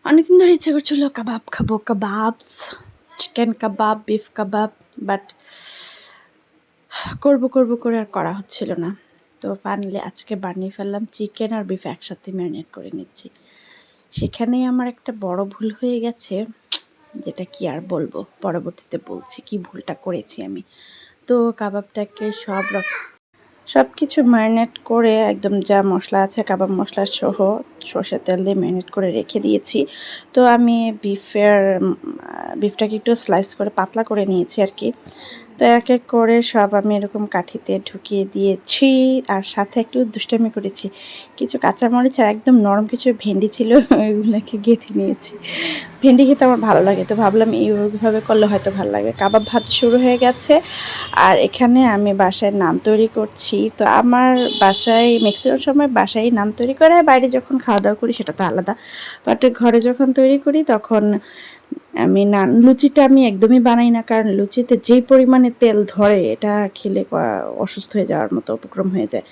অনেকদিন ধরে ইচ্ছে করছিল কাবাব খাবো, kebabs, chicken kebab, beef kebab. But করব করে আর করা হচ্ছিল না। তো ফাইনালি আজকে বানিয়ে ফেললাম। চিকেন আর বিফ একসাথে ম্যারিনেট করে নিচ্ছি। সেখানেই আমার একটা বড় ভুল হয়ে গেছে, যেটা কি আর বলবো, পরবর্তীতে বলছি কি ভুলটা করেছি আমি। তো কাবাবটাকে সবকিছু ম্যারিনেট করে একদম যা মশলা আছে কাবাব মশলা সহ সর্ষের তেল দিয়ে ম্যারিনেট করে রেখে দিয়েছি। তো আমি বিফটাকে একটু স্লাইস করে পাতলা করে নিয়েছি আর কি। তো এক এক করে সব আমি এরকম কাঠিতে ঢুকিয়ে দিয়েছি, আর সাথে একটু দুষ্টামি করেছি। কিছু কাঁচামরিচ আর একদম নরম কিছু ভেন্ডি ছিল, ওইগুলোকে গেঁথে নিয়েছি। ভেন্ডি খেতে আমার ভালো লাগে, তো ভাবলাম এইভাবে করলে হয়তো ভালো লাগবে। কাবাব ভাজা শুরু হয়ে গেছে, আর এখানে আমি বাসায় নান তৈরি করছি। তো আমার বাসায় ম্যাক্সিমাম সময় বাসায় নান তৈরি করে, বাইরে যখন খাওয়া দাওয়া করি সেটা তো আলাদা। বাট ঘরে যখন তৈরি করি তখন আমি লুচিটা আমি একদমই বানাই না, কারণ লুচিতে যেই পরিমাণে তেল ধরে এটা খেলে অসুস্থ হয়ে যাওয়ার মতো উপক্রম হয়ে যায়।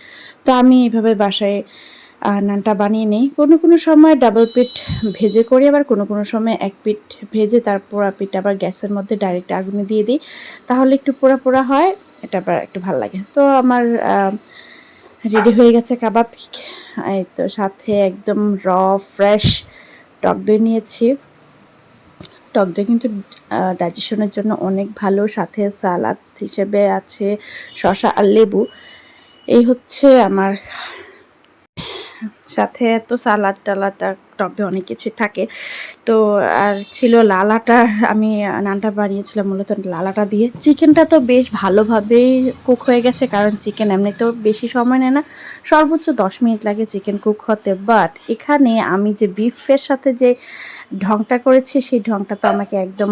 তো আমি এইভাবে বাসায় নানটা বানিয়ে নিই। কোনো সময় ডাবল পিঠ ভেজে করি, আবার কোনো সময় এক পিঠ ভেজে তার পোড়া পিঠ আবার গ্যাসের মধ্যে ডাইরেক্ট আগুনে দিয়ে দিই, তাহলে একটু পোড়া হয়, এটা আবার একটু ভালো লাগে। তো আমার রেডি হয়ে গেছে কাবাব। এই তো সাথে একদম ফ্রেশ টক দই নিয়েছি। টক দই কিন্তু ডাইজেশনের জন্য অনেক ভালো। সাথে সালাদ হিসেবে আছে শসা আর লেবু। এই হচ্ছে আমার সাথে, তো সালাদ-টালাদ আর টক দই অনেক কিছুই থাকে। তো আর ছিল লাল আটার, আমি নানটা বানিয়েছিলাম মূলত লাল আটা দিয়ে। চিকেনটা তো বেশ ভালোভাবেই কুক হয়ে গেছে, কারণ চিকেন এমনিতেও বেশি সময় নেয় না। সর্বোচ্চ ১০ মিনিট লাগে চিকেন কুক হতে। বাট এখানে আমি যে বিফের সাথে যে ঢংটা করেছি, সেই ঢংটা তো আমাকে একদম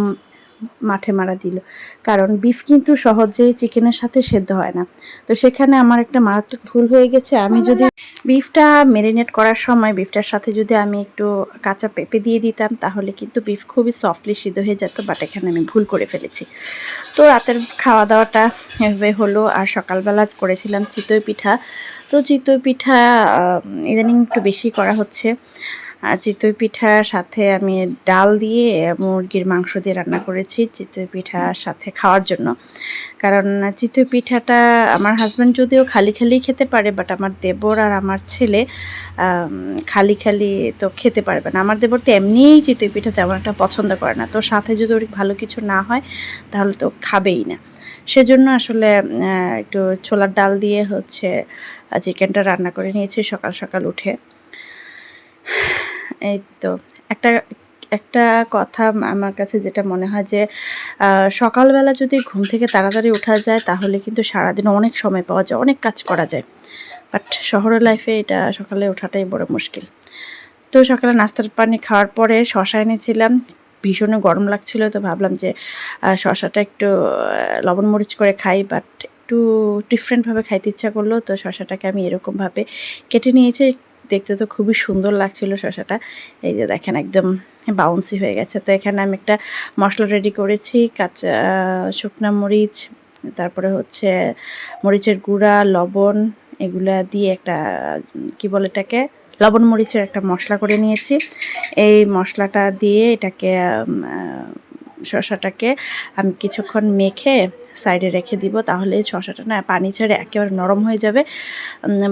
মাঠে মারা দিল। কারণ বিফ কিন্তু সহজেই চিকেনের সাথে সেদ্ধ হয় না। তো সেখানে আমার একটা মারাত্মক ভুল হয়ে গেছে। আমি যদি বিফটা মেরিনেট করার সময় বিফটার সাথে যদি আমি একটু কাঁচা পেঁপে দিয়ে দিতাম, তাহলে কিন্তু বিফ খুবই সফটলি সিদ্ধ হয়ে যেত। বাট এখানে আমি ভুল করে ফেলেছি। তো রাতের খাওয়া দাওয়াটা এভাবে হলো। আর সকালবেলা করেছিলাম চিতই পিঠা। তো চিতই পিঠা ইদানিং একটু বেশি করা হচ্ছে। চিতই পিঠার সাথে আমি ডাল দিয়ে মুরগির মাংস দিয়ে রান্না করেছি চিতই পিঠার সাথে খাওয়ার জন্য। কারণ চিতই পিঠাটা আমার হাজব্যান্ড যদিও খালি খেতে পারে, বাট আমার দেবর আর আমার ছেলে খালি তো খেতে পারবে না। আমার দেবর তো এমনিই চিতই পিঠা তেমন একটা পছন্দ করে না, তো সাথে যদি ওর ভালো কিছু না হয় তাহলে তো খাবেই না। সেজন্য আসলে একটু ছোলার ডাল দিয়ে হচ্ছে চিকেনটা রান্না করে নিয়েছি সকাল উঠে। এই তো একটা একটা কথা আমার কাছে যেটা মনে হয় যে সকালবেলা যদি ঘুম থেকে তাড়াতাড়ি ওঠা যায়, তাহলে কিন্তু সারাদিন অনেক সময় পাওয়া যায়, অনেক কাজ করা যায়। বাট শহরের লাইফে এটা সকালে ওঠাটাই বড় মুশকিল। তো সকালে নাস্তার পানি খাওয়ার পরে শসা এনেছিলাম। ভীষণই গরম লাগছিল, তো ভাবলাম যে শসাটা একটু লবণ মরিচ করে খাই, বাট একটু ডিফারেন্টভাবে খাইতে ইচ্ছা করলো। তো শসাটাকে আমি এরকমভাবে কেটে নিয়েছি। দেখতে তো খুবই সুন্দর লাগছিল শসাটা। এই যে দেখেন একদম বাউন্সি হয়ে গেছে। তো এখানে আমি একটা মশলা রেডি করেছি। কাঁচা শুকনা মরিচ, তারপরে হচ্ছে মরিচের গুঁড়া, লবণ, এগুলা দিয়ে একটা কি বলে এটাকে, লবণ মরিচের একটা মশলা করে নিয়েছি। এই মশলাটা দিয়ে এটাকে শসাটাকে আমি কিছুক্ষণ মেখে সাইডে রেখে দিব, তাহলে শসাটা না পানি ছেড়ে একেবারে নরম হয়ে যাবে,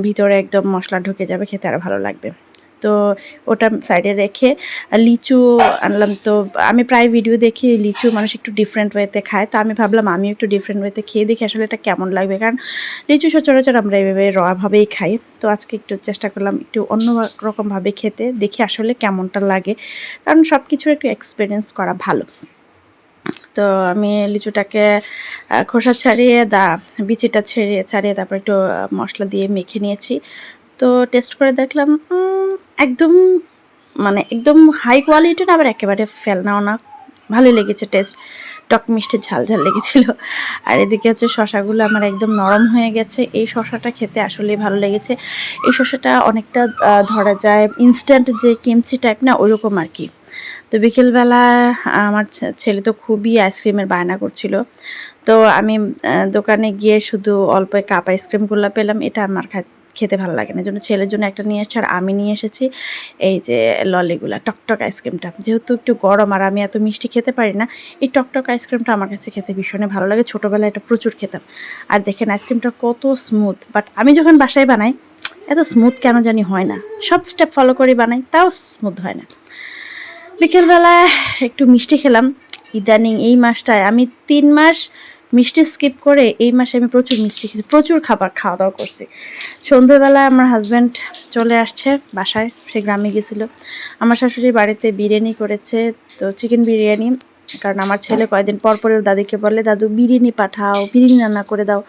ভিতরে একদম মশলা ঢুকে যাবে, খেতে আরও ভালো লাগবে। তো ওটা সাইডে রেখে লিচু আনলাম। তো আমি প্রায় ভিডিও দেখি লিচু মানুষ একটু ডিফারেন্ট ওয়েতে খায়, তো আমি ভাবলাম আমিও একটু ডিফারেন্ট ওয়েতে খেয়ে দেখি আসলে এটা কেমন লাগবে, কারণ লিচু সচরাচর আমরা এভাবে রভাবেই খাই। তো আজকে একটু চেষ্টা করলাম একটু অন্য রকমভাবে খেতে, দেখি আসলে কেমনটা লাগে, কারণ সব কিছুর একটু এক্সপিরিয়েন্স করা ভালো। তো আমি লিচুটাকে খোসা ছাড়িয়ে বিচিটা ছাড়িয়ে তারপর একটু মশলা দিয়ে মেখে নিয়েছি। তো টেস্ট করে দেখলাম একদম একদম হাই কোয়ালিটির, আবার একেবারে ফেলনাও না, ভালোই লেগেছে টেস্ট। টক মিষ্টি ঝাল লেগেছিল। আর এদিকে হচ্ছে শসাগুলো আমার একদম নরম হয়ে গেছে। এই শসাটা খেতে আসলেই ভালো লেগেছে। এই শসাটা অনেকটা ধরা যায় ইনস্ট্যান্ট যে কিমচি টাইপ না, ওইরকম আর কি। তো বিকেলবেলা আমার ছেলে তো খুবই আইসক্রিমের বায়না করছিল। তো আমি দোকানে গিয়ে শুধু অল্প কাপ আইসক্রিমগুলো পেলাম, এটা আমার খেতে ভালো লাগে না, এই জন্য ছেলের জন্য একটা নিয়ে এসেছে আর আমি নিয়ে এসেছি এই যে ললিগুলা, টকটক আইসক্রিমটা। যেহেতু একটু গরম আর আমি এত মিষ্টি খেতে পারি না, এই টকটক আইসক্রিমটা আমার কাছে খেতে ভীষণই ভালো লাগে। ছোটোবেলায় এটা প্রচুর খেতাম। আর দেখেন আইসক্রিমটা কত স্মুথ, বাট আমি যখন বাসায় বানাই এত স্মুথ কেন জানি হয় না, সব স্টেপ ফলো করে বানাই তাও স্মুথ হয় না। বিকেলবেলায় একটু মিষ্টি খেলাম। ইদানিং এই মাসটায় আমি 3 মাস মিষ্টি স্কিপ করে এই মাসে আমি প্রচুর মিষ্টি খেয়েছি, প্রচুর খাওয়া দাওয়া করছি। সন্ধ্যেবেলায় আমার হাজব্যান্ড চলে আসছে বাসায়, সে গ্রামে গেছিলো। আমার শাশুড়ি বাড়িতে বিরিয়ানি করেছে, তো চিকেন বিরিয়ানি। কারণ আমার ছেলে কয়েকদিন পর পরে ওর দাদিকে বলে, দাদু বিরিয়ানি পাঠাও, বিরিয়ানি রান্না করে দাও।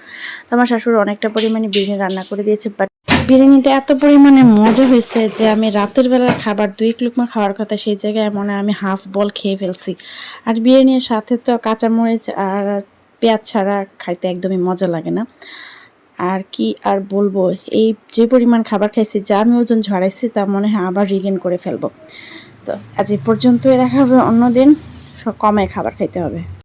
তো আমার শাশুড়ি অনেকটা পরিমাণে বিরিয়ানি রান্না করে দিয়েছে। বাট বিরিয়ানিটা এত পরিমাণে মজা হয়েছে যে আমি রাতের বেলার খাবার 2 লুকমা খাওয়ার কথা, সেই জায়গায় মনে হয় আমি হাফ বল খেয়ে ফেলছি। আর বিরিয়ানির সাথে তো কাঁচামরিচ আর পেঁয়াজ ছাড়া খাইতে একদমই মজা লাগে না। আর কি আর বলবো, এই যে পরিমাণ খাবার খাইছি, যা আমি ওজন ঝরাইছি তা মনে হয় আবার রিগেন করে ফেলবো। তো আজ এই পর্যন্তই, দেখা হবে অন্যদিন। কমে খাবার খাইতে হবে।